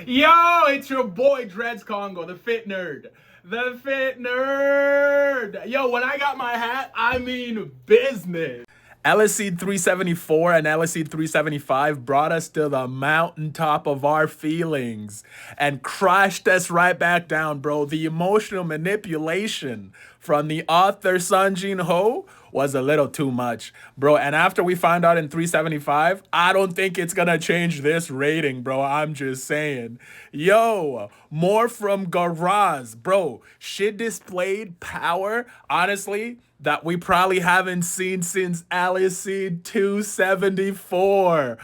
Yo, it's your boy Dreads Congo, the fit nerd. The fit nerd. Yo, when I got my hat, I mean business. Eleceed 374 and Eleceed 375 brought us to the mountaintop of our feelings and crashed us right back down, bro. The emotional manipulation from the author Sun Jin Ho was a little too much, bro. And after we find out in 375, I don't think it's gonna change this rating, bro. I'm just saying. Yo, more from Garaz, bro. She displayed power, honestly, that we probably haven't seen since Eleceed 274.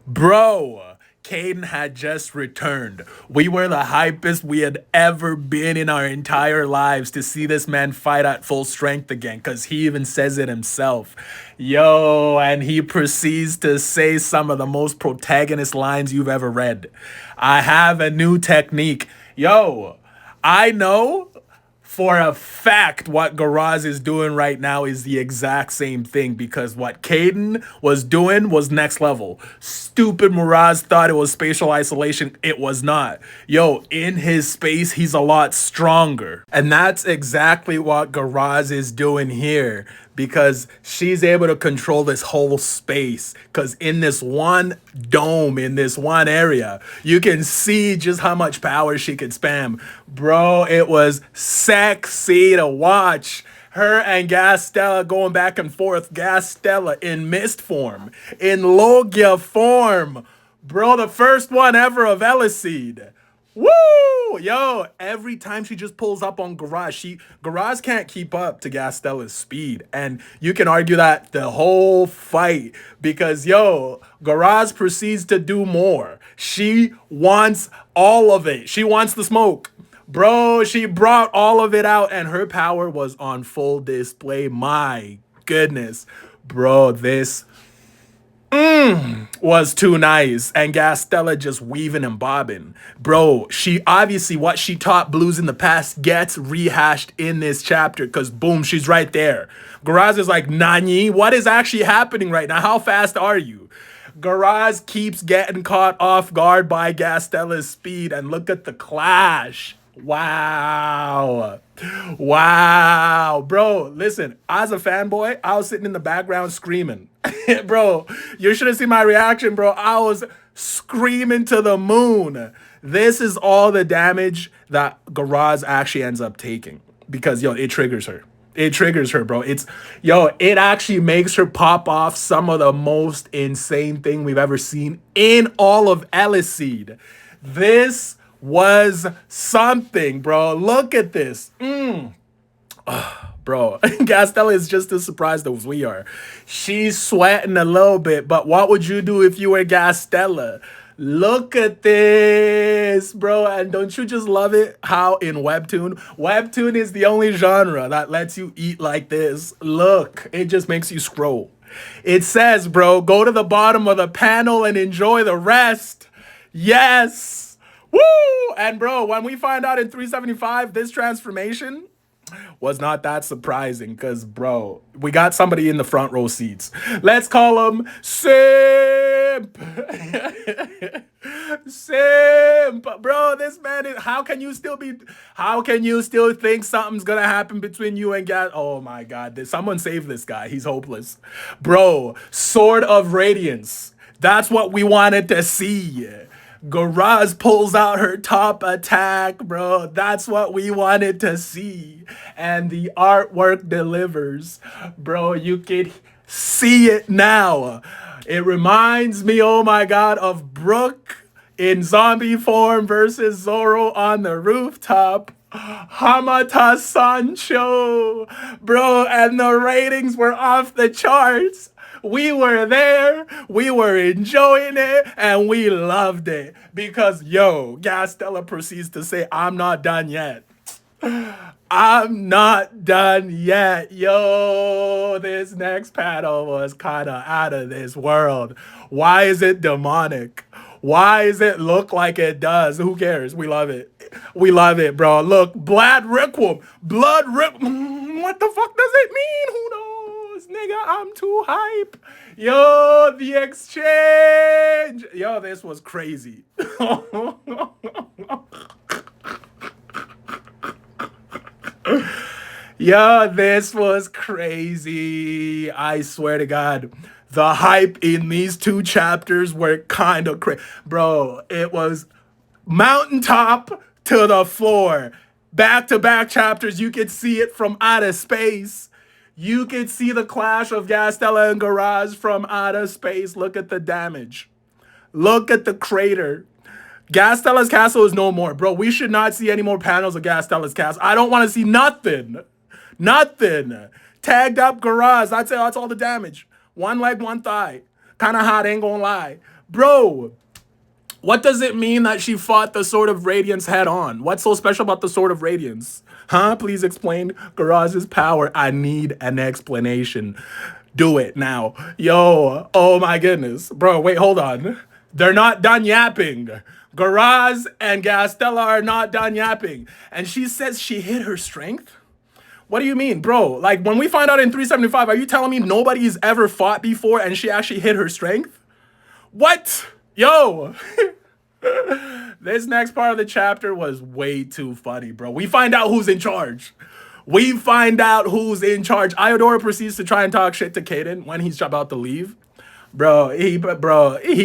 Bro, Caden had just returned. We were the hypest we had ever been in our entire lives to see this man fight at full strength again, because he even says it himself. Yo, and he proceeds to say some of the most protagonist lines you've ever read. I have a new technique. Yo, I know for a fact what Garaz is doing right now is the exact same thing, because what Caden was doing was next level. Stupid Miraz thought it was spatial isolation. It was not. Yo, in his space, he's a lot stronger. And that's exactly what Garaz is doing here, because she's able to control this whole space. Because in this one dome, in this one area, you can see just how much power she could spam. Bro, it was sexy to watch. Her and Gastella going back and forth. Gastella in mist form, in Logia form. Bro, the first one ever of Eleceed. Woo! Yo, every time she just pulls up on Garaz can't keep up to Gastella's speed. And you can argue that the whole fight, because yo, Garaz proceeds to do more. She wants all of it. She wants the smoke. Bro, she brought all of it out and her power was on full display. My goodness. Bro, this was too nice. And Gastella just weaving and bobbing. Bro, she obviously, what she taught blues in the past gets rehashed in this chapter, because boom, she's right there. Garaz is like, Nani, what is actually happening right now? How fast are you? Garaz keeps getting caught off guard by Gastella's speed, and look at the clash. Wow. Wow. Bro, listen, as a fanboy, I was sitting in the background screaming. Bro, you should have seen my reaction, bro. I was screaming to the moon. This is all the damage that Garaz actually ends up taking, because, yo, it triggers her. It triggers her, bro. It actually makes her pop off some of the most insane thing we've ever seen in all of Eleceed. This was something, bro. Look at this. Bro, Gastella is just as surprised as we are. She's sweating a little bit, but what would you do if you were Gastella? Look at this, bro. And don't you just love it how in Webtoon is the only genre that lets you eat like this. Look, it just makes you scroll. It says, bro, go to the bottom of the panel and enjoy the rest. Yes. Woo! And bro, when we find out in 375, this transformation was not that surprising, because, bro, we got somebody in the front row seats. Let's call him Simp. Simp. Bro, this man is, how can you still think something's gonna happen between you and Gat? Oh my God, someone save this guy. He's hopeless. Bro, Sword of Radiance. That's what we wanted to see. Garaz pulls out her top attack, bro. That's what we wanted to see. And the artwork delivers. Bro, you can see it now. It reminds me, oh my God, of Brooke in zombie form versus Zoro on the rooftop. Hamata Sancho. Bro, and the ratings were off the charts. We were there, we were enjoying it, and we loved it. Because, yo, Gastella proceeds to say, I'm not done yet. I'm not done yet. Yo, this next panel was kind of out of this world. Why is it demonic? Why does it look like it does? Who cares? We love it. We love it, bro. Look, Blood Requiem. What the fuck does it mean? Who knows? Nigga, I'm too hype. Yo, the exchange. Yo, this was crazy. Yo, this was crazy. I swear to God. The hype in these two chapters were kind of crazy. Bro, it was mountaintop to the floor. Back to back chapters, you could see it from outer space. You could see the clash of Gastella and Garage from outer space. Look at the damage. Look at the crater. Gastella's castle is no more. Bro, we should not see any more panels of Gastella's castle. I don't want to see nothing. Nothing. Tagged up Garage. That's it. That's all the damage. One leg, one thigh. Kind of hot, ain't gonna lie. Bro, what does it mean that she fought the Sword of Radiance head on? What's so special about the Sword of Radiance? Huh? Please explain Garage's power. I need an explanation. Do it now. Yo, oh my goodness. Bro, wait, hold on. They're not done yapping. Garage and Gastella are not done yapping. And she says she hid her strength? What do you mean, bro? Like, when we find out in 375, are you telling me nobody's ever fought before and she actually hid her strength? What? Yo. This next part of the chapter was way too funny, bro. We find out who's in charge. We find out who's in charge. Iodora proceeds to try and talk shit to Kaden when he's about to leave. He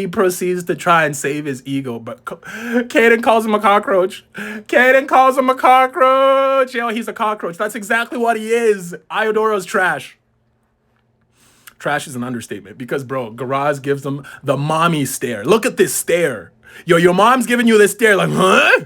proceeds to try and save his ego, but Kaden calls him a cockroach. Kaden calls him a cockroach. Yo, he's a cockroach. That's exactly what he is. Iodora's trash. Trash is an understatement because, bro, Garage gives him the mommy stare. Look at this stare. Yo, your mom's giving you this stare like, huh?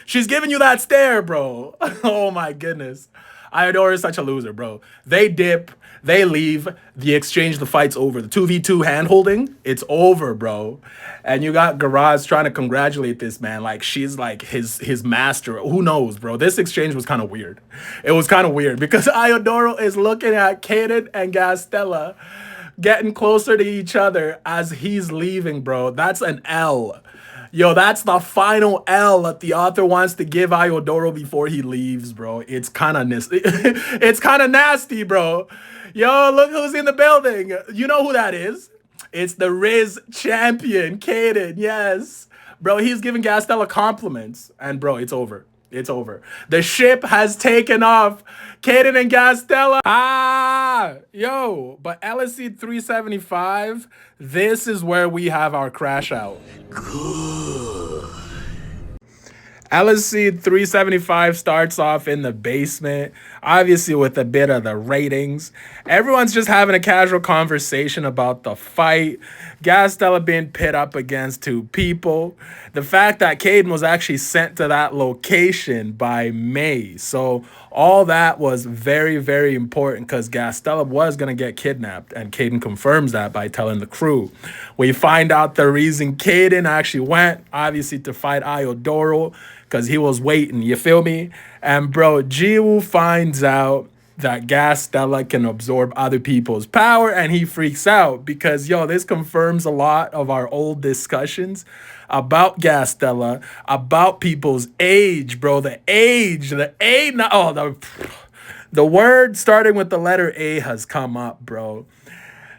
She's giving you that stare, bro. Oh my goodness. Iodora is such a loser, bro. They dip, they leave, the exchange, the fight's over. The 2v2 hand-holding, it's over, bro. And you got Garage trying to congratulate this man like she's like his master. Who knows, bro? This exchange was kind of weird. It was kind of weird because Iodora is looking at Kaden and Gastella getting closer to each other as he's leaving, bro. That's an L. Yo, that's the final L that the author wants to give Iodoro before he leaves, bro. It's kind of it's kind of nasty, bro. Yo, look who's in the building. You know who that is? It's the Riz champion, Kaden. Yes. Bro, he's giving Gastella compliments. And bro, it's over. It's over. The ship has taken off. Kaden and Gastella. Yo, but Eleceed 375, this is where we have our crash out. Good. Eleceed 375 starts off in the basement, obviously with a bit of the ratings. Everyone's just having a casual conversation about the fight. Gastella being pit up against two people. The fact that Kaden was actually sent to that location by May. So all that was very, very important because Gastella was going to get kidnapped. And Kaden confirms that by telling the crew. We find out the reason Kaden actually went, obviously, to fight Iodoro because he was waiting, you feel me? And bro, Jiwoo finds out that Gastella can absorb other people's power and he freaks out because, yo, this confirms a lot of our old discussions about Gastella, about people's age, bro. The age, the word starting with the letter A has come up, bro.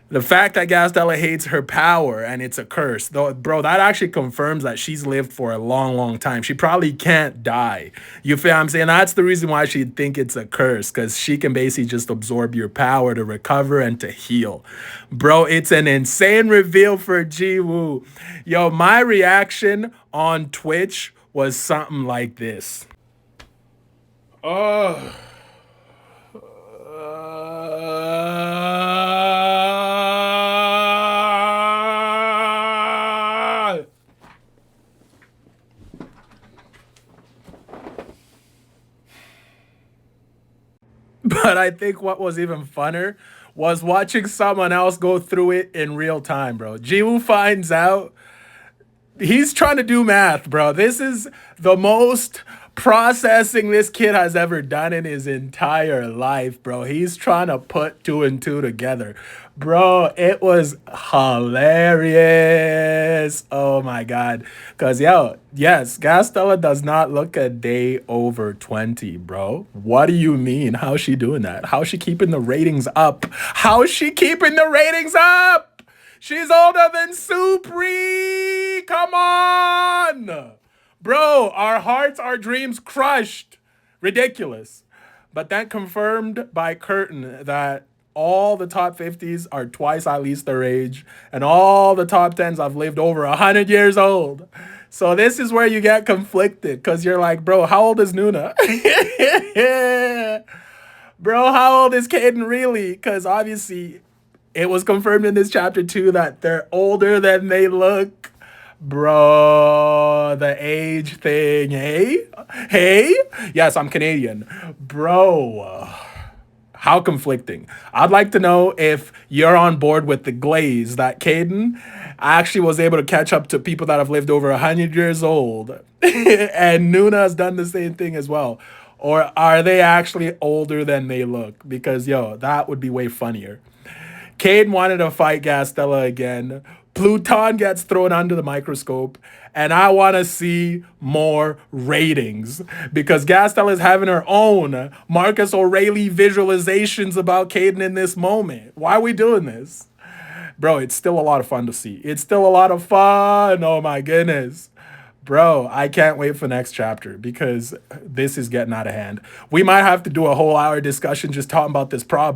The fact that Gastella hates her power and it's a curse, though, bro, that actually confirms that she's lived for a long, long time. She probably can't die. You feel what I'm saying? That's the reason why she'd think it's a curse, because she can basically just absorb your power to recover and to heal. Bro, it's an insane reveal for Jiwoo. Yo, my reaction on Twitch was something like this. Oh. But I think what was even funner was watching someone else go through it in real time, bro. Jiwoo finds out. He's trying to do math, bro. This is the most processing this kid has ever done in his entire life, bro. He's trying to put 2 and 2 together. Bro, it was hilarious. Oh my God. Because, yo, yes, Gastella does not look a day over 20, bro. What do you mean? How's she doing that? How's she keeping the ratings up? How's she keeping the ratings up? She's older than Supri. Come on. Bro, our hearts, our dreams crushed. Ridiculous. But then confirmed by Curtin that all the top 50s are twice at least their age, and all the top 10s have lived over 100 years old. So this is where you get conflicted because you're like, bro, how old is Nuna? Bro, how old is Caden really? Because obviously it was confirmed in this chapter too that they're older than they look. Bro, the age thing, hey? Hey? Yes, I'm Canadian. Bro, how conflicting. I'd like to know if you're on board with the glaze that Caden actually was able to catch up to people that have lived over 100 years old. And Nuna has done the same thing as well. Or are they actually older than they look? Because, yo, that would be way funnier. Cade wanted to fight Gastella again. Pluton gets thrown under the microscope. And I want to see more ratings because Gastella is having her own Marcus Aurelius visualizations about Caden in this moment. Why are we doing this? Bro, it's still a lot of fun to see. It's still a lot of fun. Oh my goodness. Bro, I can't wait for next chapter because this is getting out of hand. We might have to do a whole hour discussion just talking about this problem.